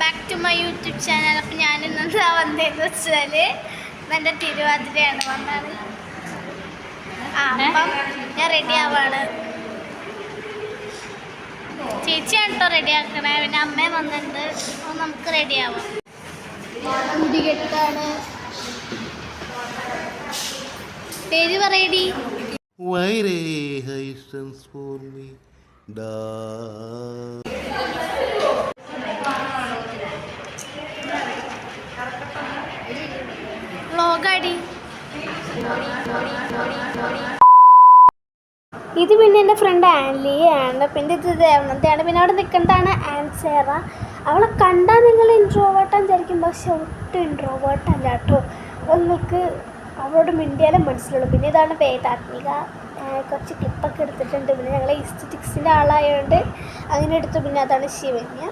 Back to my YouTube channel. അപ്പം ഞാനിന്ന് വന്നതെന്ന് വെച്ചാൽ എൻ്റെ തിരുവാതിരയാണ് വന്നാണ്. അപ്പം ഞാൻ റെഡി ആവാണ്. ചേച്ചിയാണ് കേട്ടോ റെഡി ആക്കണേ. പിന്നെ അമ്മയും വന്നിട്ടുണ്ട്. അപ്പോൾ നമുക്ക് റെഡി ആവാം. മുടികെട്ടാണ്. പേര് പറയടി. വ്ളോഗാടി. ഇത് പിന്നെ എൻ്റെ ഫ്രണ്ട് ആൻലിയാണ്. പിന്നെ ഇത് ദേവനന്ദയാണ്. പിന്നെ അവിടെ നിൽക്കുന്നതാണ് ആൻസേറ. അവളെ കണ്ടാൽ നിങ്ങൾ ഇൻട്രോവേർട്ടാന്ന് വിചാരിക്കും, പക്ഷെ ഒട്ടും ഇൻട്രോവേർട്ടല്ല കേട്ടോ. നിങ്ങൾക്ക് അവളോട് മിണ്ടിയാലും മനസ്സിലുള്ളൂ. പിന്നെ ഇതാണ് വേദാത്മിക. കുറച്ച് ക്ലിപ്പൊക്കെ എടുത്തിട്ടുണ്ട്. പിന്നെ ഞങ്ങൾ ഈസ്തറ്റിക്സിൻ്റെ ആളായതുകൊണ്ട് അങ്ങനെ എടുത്തു. പിന്നെ അതാണ് ശിവന്യ.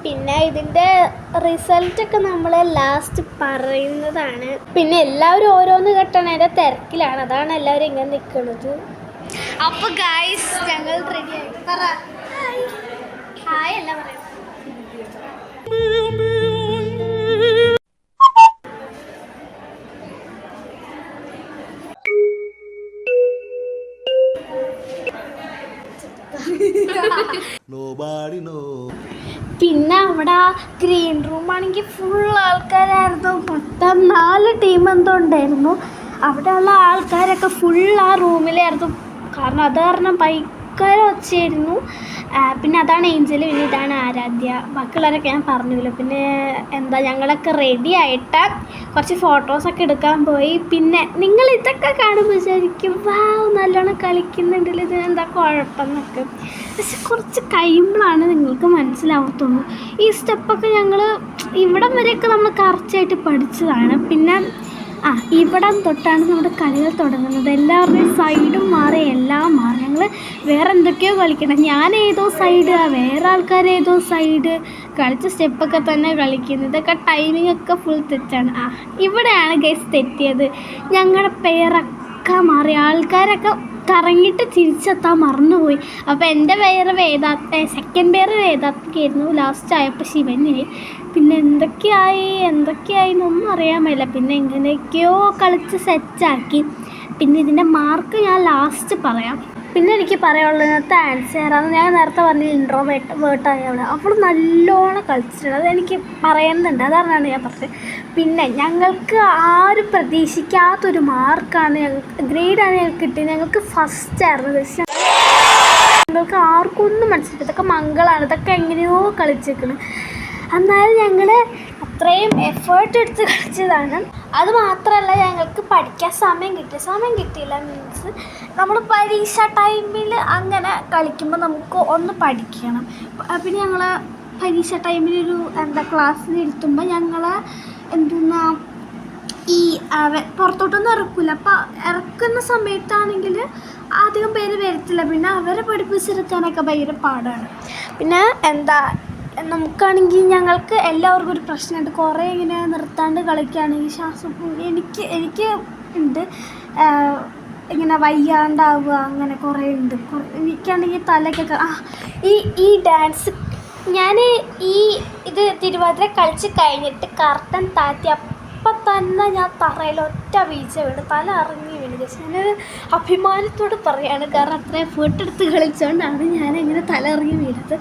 പിന്നെ ഇതിൻ്റെ റിസൾട്ടൊക്കെ നമ്മൾ ലാസ്റ്റ് പറയുന്നതാണ്. പിന്നെ എല്ലാവരും ഓരോന്ന് കെട്ടണതിൻ്റെ തിരക്കിലാണ്. അതാണ് എല്ലാവരും ഇങ്ങനെ നിൽക്കുന്നത്. അപ്പോൾ ഗായ്സ് ഞങ്ങൾ റെഡിയായി. പറ ഹായ് അല്ല പറയാം. പിന്നെ അവിടെ ഗ്രീൻ റൂം ആണെങ്കിൽ ഫുൾ ആൾക്കാരായിരുന്നു. മൊത്തം 4 ടീം എന്തോ ഉണ്ടായിരുന്നു. അവിടെയുള്ള ആൾക്കാരൊക്കെ ഫുൾ ആ റൂമിലായിരുന്നു. കാരണം അത് കാരണം ഭയങ്കര ഒച്ചയായിരുന്നു. പിന്നെ അതാണ് ഏഞ്ചൽ. പിന്നെ ഇതാണ് ആരാധ്യ. ബാക്കിയുള്ളവരൊക്കെ ഞാൻ പറഞ്ഞില്ല. പിന്നെ എന്താ ഞങ്ങളൊക്കെ റെഡി ആയിട്ട് കുറച്ച് ഫോട്ടോസൊക്കെ എടുക്കാൻ പോയി. പിന്നെ നിങ്ങൾ ഇതൊക്കെ കാണുമ്പോൾ വിചാരിക്കും വാവ് നല്ലോണം കളിക്കുന്നുണ്ടല്ലോ, ഇതിനെന്താ കുഴപ്പമെന്നൊക്കെ. പക്ഷെ കുറച്ച് കഴിയുമ്പോഴാണ് നിങ്ങൾക്ക് മനസ്സിലാവത്തുള്ളൂ. ഈ സ്റ്റെപ്പൊക്കെ ഞങ്ങൾ ഇവിടം വരെയൊക്കെ നമ്മൾ കറക്റ്റായിട്ട് പഠിച്ചതാണ്. പിന്നെ ഇവിടം തൊട്ടാണ് നമ്മുടെ കളികൾ തുടങ്ങുന്നത്. എല്ലാവരുടെയും സൈഡും മാറി, എല്ലാം മാറി. ഞങ്ങൾ വേറെ എന്തൊക്കെയോ കളിക്കണം. ഞാൻ ഏതോ സൈഡ്, വേറെ ആൾക്കാർ ഏതോ സൈഡ്, കളിച്ച സ്റ്റെപ്പൊക്കെ തന്നെ കളിക്കുന്നത്. ഇതൊക്കെ ടൈമിംഗ് ഒക്കെ ഫുൾ തെറ്റാണ്. ഇവിടെയാണ് ഗൈസ് തെറ്റിയത്. ഞങ്ങളുടെ പേരൊക്കെ മാറി. ആൾക്കാരൊക്കെ കറങ്ങിയിട്ട് തിരിച്ചെത്താൻ മറന്നുപോയി. അപ്പോൾ എൻ്റെ പേര് സെക്കൻഡ് പേര് വേദാത്മികയായിരുന്നു. ലാസ്റ്റ് ആയപ്പോൾ ശിവനായി. പിന്നെ എന്തൊക്കെയായിന്നൊന്നും അറിയാൻ പറ്റില്ല. പിന്നെ എങ്ങനെയൊക്കെയോ കളിച്ച് സെറ്റാക്കി. പിന്നെ ഇതിൻ്റെ മാർക്ക് ഞാൻ ലാസ്റ്റ് പറയാം. പിന്നെ എനിക്ക് പറയാനുള്ളത് ഇന്നത്തെ ആൻസറാണ്. ഞാൻ നേരത്തെ പറഞ്ഞ ഇൻട്രോവേർട്ടായവള് അവൾ നല്ലോണം കളിച്ചിട്ടുണ്ട്. അതെനിക്ക് പറയുന്നുണ്ട്, അതാണ് ഞാൻ പറഞ്ഞത്. പിന്നെ ഞങ്ങൾക്ക് ആരും പ്രതീക്ഷിക്കാത്തൊരു മാർക്കാണ്, ഗ്രേഡാണ് ഞങ്ങൾക്ക് കിട്ടിയത്. ഞങ്ങൾക്ക് ഫസ്റ്റായിരുന്നു. പക്ഷേ ഞങ്ങൾക്ക് ആർക്കും ഒന്നും മനസ്സിലായി. ഇതൊക്കെ മംഗളാണ്, ഇതൊക്കെ എങ്ങനെയോ കളിച്ചേക്കണം. എന്നാലും ഞങ്ങൾ അത്രയും എഫേർട്ട് എടുത്ത് കളിച്ചതാണ്. അത് മാത്രമല്ല ഞങ്ങൾക്ക് പഠിക്കാൻ സമയം കിട്ടിയില്ല. മീൻസ് നമ്മൾ പരീക്ഷ ടൈമിൽ അങ്ങനെ കളിക്കുമ്പോൾ നമുക്ക് ഒന്ന് പഠിക്കണം. പിന്നെ ഞങ്ങൾ പരീക്ഷ ടൈമിലൊരു ക്ലാസ്സിൽ ഇരുത്തുമ്പോൾ ഞങ്ങൾ ഈ പുറത്തോട്ടൊന്നും ഇറക്കില്ല. അപ്പോൾ ഇറക്കുന്ന സമയത്താണെങ്കിൽ അധികം പേര് വരത്തില്ല. പിന്നെ അവരെ പഠിപ്പിച്ചെടുക്കാനൊക്കെ ഭയങ്കര പാടാണ്. പിന്നെ നമുക്കാണെങ്കിൽ ഞങ്ങൾക്ക് എല്ലാവർക്കും ഒരു പ്രശ്നമുണ്ട്. കുറേ ഇങ്ങനെ നിർത്താണ്ട് കളിക്കുകയാണെങ്കിൽ ശ്വാസം എനിക്ക് ഉണ്ട് ഇങ്ങനെ വയ്യാണ്ടാവുക, അങ്ങനെ കുറേ ഉണ്ട്. എനിക്കാണെങ്കിൽ തലയ്ക്കൊക്കെ ഈ ഡാൻസ് ഞാൻ ഇത് തിരുവാതിര കളിച്ച് കഴിഞ്ഞിട്ട് കർട്ടൻ താത്തി അപ്പം തന്നെ ഞാൻ തറയിൽ ഒറ്റ വീഴ്ച വീണ്, തല ഇറങ്ങി വീണ്. ഞാനൊരു അഭിമാനത്തോട് പറയുകയാണ്. കാരണം അത്ര എഫേർട്ട് എടുത്ത് കളിച്ചുകൊണ്ടാണ് ഞാനിങ്ങനെ തല ഇറങ്ങി വീണത്.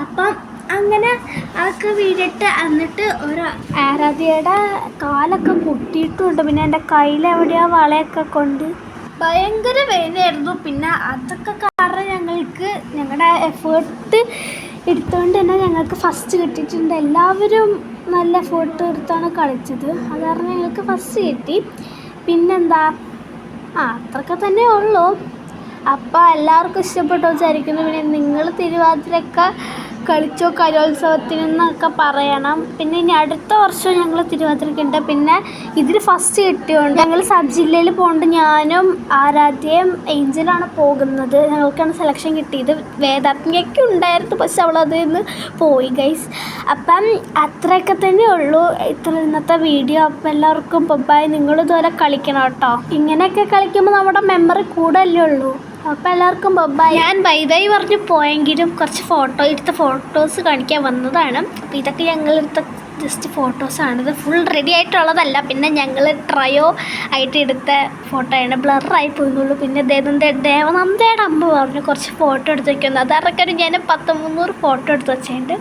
അപ്പം അങ്ങനെ അതൊക്കെ വീണിട്ട് എന്നിട്ട് ഒരു ആരാധ്യയുടെ കാലൊക്കെ പൊട്ടിയിട്ടുമുണ്ട്. പിന്നെ എൻ്റെ കയ്യിലെവിടെയാ വളയൊക്കെ കൊണ്ട് ഭയങ്കര വേദനയായിരുന്നു. പിന്നെ അതൊക്കെ കാരണം ഞങ്ങളുടെ എഫേർട്ട് എടുത്തുകൊണ്ട് തന്നെ ഞങ്ങൾക്ക് ഫസ്റ്റ് കിട്ടിയിട്ടുണ്ട്. എല്ലാവരും നല്ല എഫേർട്ട് എടുത്താണ് കളിച്ചത്. അത് കാരണം ഞങ്ങൾക്ക് ഫസ്റ്റ് കിട്ടി. പിന്നെന്താ അത്രയൊക്കെ തന്നെ ഉള്ളൂ. അപ്പോൾ എല്ലാവർക്കും ഇഷ്ടപ്പെട്ടോ വിചാരിക്കുന്നു. പിന്നെ നിങ്ങൾ തിരുവാതിരയൊക്കെ കളിച്ചോ കലോത്സവത്തിനെന്നൊക്കെ പറയണം. പിന്നെ ഇനി അടുത്ത വർഷം ഞങ്ങൾ തിരുവാതിരക്കുണ്ട്. പിന്നെ ഇതിൽ ഫസ്റ്റ് കിട്ടിയോണ്ട് ഞങ്ങൾ സബ് ജില്ലയിൽ പോകുന്നുണ്ട്. ഞാനും ആരാധ്യയും ഏഞ്ചലാണ് പോകുന്നത്. ഞങ്ങൾക്കാണ് സെലക്ഷൻ കിട്ടിയത്. വേദാത്മികയ്ക്ക് ഉണ്ടായിരുന്നു, പക്ഷെ അവളതിൽ നിന്ന് പോയി ഗൈസ്. അപ്പം അത്രയൊക്കെ തന്നെ ഉള്ളൂ ഇന്നത്തെ വീഡിയോ. അപ്പം എല്ലാവർക്കും ബൈ. നിങ്ങളിതുപോലെ കളിക്കണം കേട്ടോ. ഇങ്ങനെയൊക്കെ കളിക്കുമ്പോൾ നമ്മുടെ മെമ്മറി കൂടല്ലേ ഉള്ളൂ. അപ്പോൾ എല്ലാവർക്കും ബൈ. ഞാൻ ബൈ പറഞ്ഞു പോയെങ്കിലും കുറച്ച് എടുത്ത ഫോട്ടോസ് കാണിക്കാൻ വന്നതാണ്. അപ്പോൾ ഇതൊക്കെ ഞങ്ങളെടുത്ത ജസ്റ്റ് ഫോട്ടോസാണ്. ഇത് ഫുൾ റെഡി ആയിട്ടുള്ളതല്ല. പിന്നെ ഞങ്ങൾ ട്രയോ ആയിട്ട് എടുത്ത ഫോട്ടോയാണ്. ബ്ലറായി പോകുന്നുള്ളൂ. പിന്നെ ദേവനന്ദയുടെ അമ്മ പറഞ്ഞു കുറച്ച് ഫോട്ടോ എടുത്ത് വയ്ക്കുന്നത്. അതറക്കാണ് ഞാൻ 100-300 ഫോട്ടോ എടുത്ത് വെച്ചിട്ടുണ്ട്.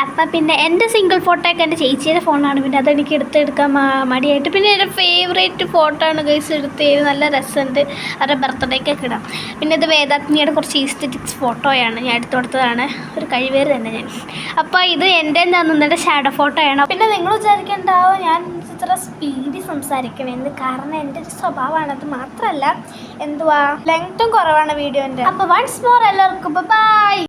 അപ്പം പിന്നെ എൻ്റെ സിംഗിൾ ഫോട്ടോ ഒക്കെ എൻ്റെ ചേച്ചിയുടെ ഫോണാണ്. പിന്നെ അതെനിക്ക് എടുക്കാൻ മടിയായിട്ട്. പിന്നെ എൻ്റെ ഫേവറേറ്റ് ഫോട്ടോ ആണ് ഗൈസ് എടുത്ത്. നല്ല രസമുണ്ട്. അവരുടെ ബർത്ത്ഡേക്കൊക്കെ ഇടാം. പിന്നെ ഇത് വേദാത്മിയുടെ കുറച്ച് ഈസ്തറ്റിക്സ് ഫോട്ടോയാണ്. ഞാൻ എടുത്തു കൊടുത്തതാണ്. ഒരു കഴിവേറ് തന്നെ ഞാൻ. അപ്പോൾ ഇത് എൻ്റെ എന്താണെന്ന് ഷാഡോ ഫോട്ടോ ആണ്. പിന്നെ നിങ്ങൾ വിചാരിക്കേണ്ടാവും ഞാൻ ഇത്ര സ്പീഡിൽ സംസാരിക്കണമെന്ന്. കാരണം എൻ്റെ ഒരു സ്വഭാവമാണ്. അത് മാത്രമല്ല ലെങ്ത്തും കുറവാണ് വീഡിയോൻ്റെ. അപ്പോൾ വൺസ് മോർ എല്ലാവർക്കും ബൈ.